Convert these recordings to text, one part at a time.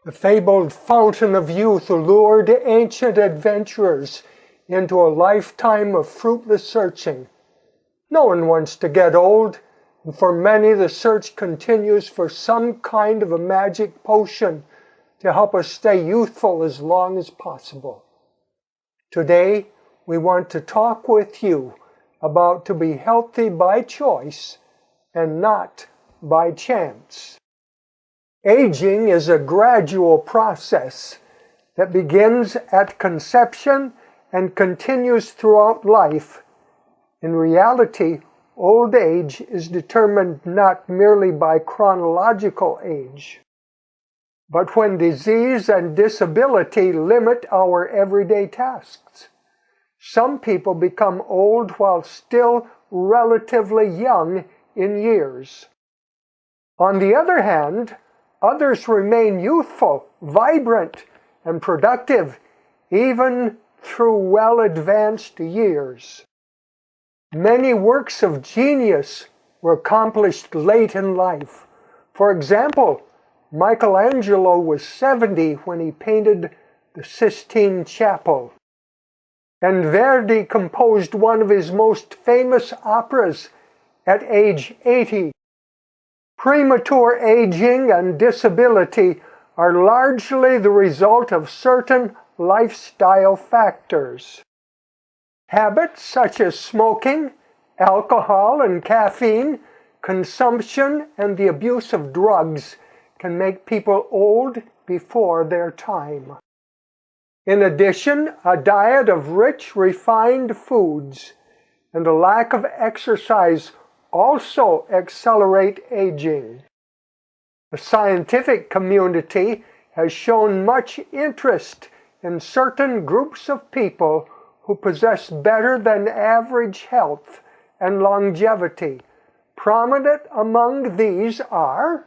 The fabled fountain of youth lured ancient adventurers into a lifetime of fruitless searching. No one wants to get old, and for many the search continues for some kind of a magic potion to help us stay youthful as long as possible. Today, we want to talk with you about to be healthy by choice and not by chance. Aging is a gradual process that begins at conception and continues throughout life. In reality, old age is determined not merely by chronological age, but when disease and disability limit our everyday tasks. Some people become old while still relatively young in years. On the other hand, others remain youthful, vibrant, and productive even through well-advanced years. Many works of genius were accomplished late in life. For example, Michelangelo was 70 when he painted the Sistine Chapel. And Verdi composed one of his most famous operas at age 80. Premature aging and disability are largely the result of certain lifestyle factors. Habits such as smoking, alcohol and caffeine, consumption, and the abuse of drugs can make people old before their time. In addition, a diet of rich, refined foods and a lack of exercise also accelerate aging. The scientific community has shown much interest in certain groups of people who possess better than average health and longevity. Prominent among these are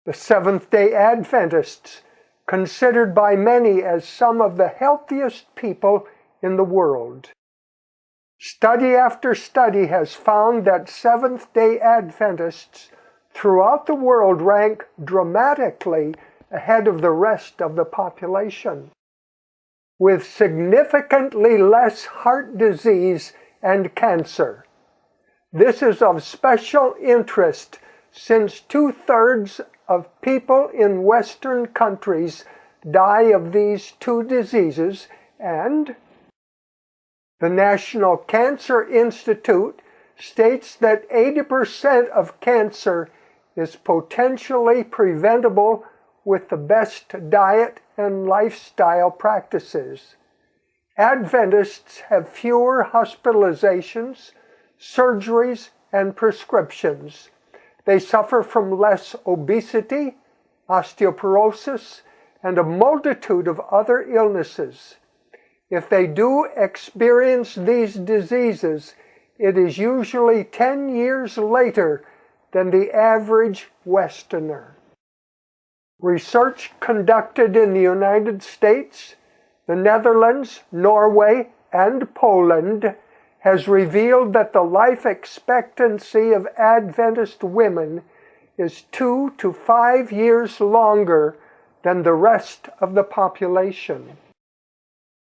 the Seventh-day Adventists, considered by many as some of the healthiest people in the world. Study after study has found that Seventh-day Adventists throughout the world rank dramatically ahead of the rest of the population, with significantly less heart disease and cancer. This is of special interest since 2/3 of people in Western countries die of these two diseases, and the National Cancer Institute states that 80% of cancer is potentially preventable with the best diet and lifestyle practices. Adventists have fewer hospitalizations, surgeries, and prescriptions. They suffer from less obesity, osteoporosis, and a multitude of other illnesses. If they do experience these diseases, it is usually 10 years later than the average Westerner. Research conducted in the United States, the Netherlands, Norway, and Poland has revealed that the life expectancy of Adventist women is 2 to 5 years longer than the rest of the population.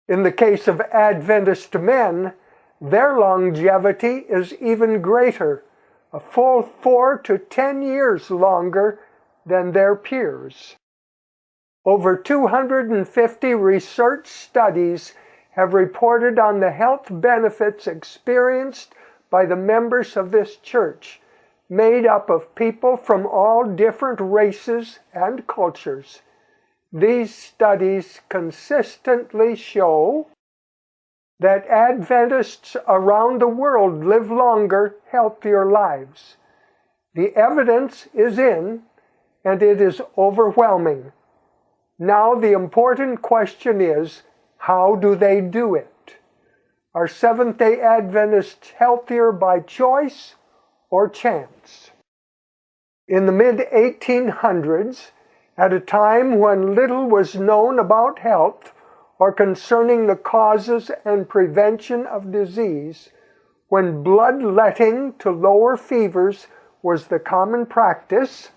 In the case of Adventist men, their longevity is even greater, a full 4 to 10 years longer than their peers. Over 250 research studies have reported on the health benefits experienced by the members of this church, made up of people from all different races and cultures. These studies consistently show that Adventists around the world live longer, healthier lives. The evidence is in, and it is overwhelming. Now the important question is, how do they do it? Are Seventh-day Adventists healthier by choice or chance? In the mid-1800s, at a time when little was known about health or concerning the causes and prevention of disease, when bloodletting to lower fevers was the common practice,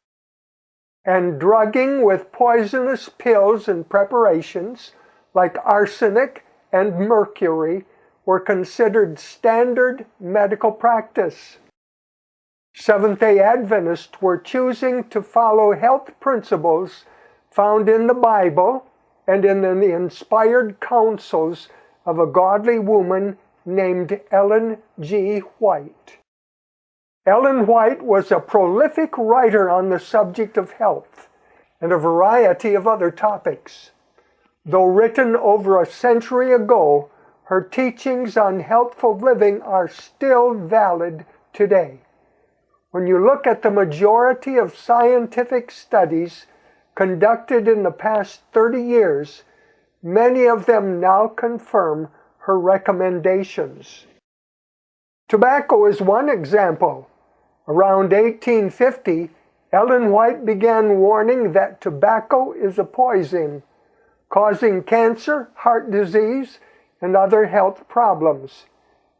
and drugging with poisonous pills and preparations like arsenic and mercury were considered standard medical practice. Seventh-day Adventists were choosing to follow health principles found in the Bible and in the inspired counsels of a godly woman named Ellen G. White. Ellen White was a prolific writer on the subject of health and a variety of other topics. Though written over a century ago, her teachings on healthful living are still valid today. When you look at the majority of scientific studies conducted in the past 30 years, many of them now confirm her recommendations. Tobacco is one example. Around 1850, Ellen White began warning that tobacco is a poison, causing cancer, heart disease, and other health problems.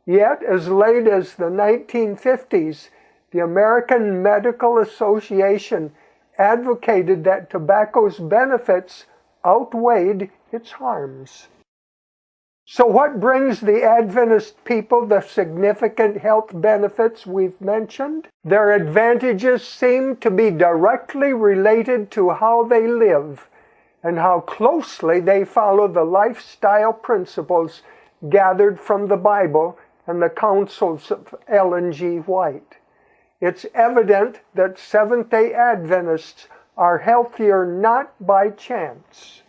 Yet, as late as the 1950s, the American Medical Association advocated that tobacco's benefits outweighed its harms. So what brings the Adventist people the significant health benefits we've mentioned? Their advantages seem to be directly related to how they live and how closely they follow the lifestyle principles gathered from the Bible and the counsels of Ellen G. White. It's evident that Seventh-day Adventists are healthier not by chance,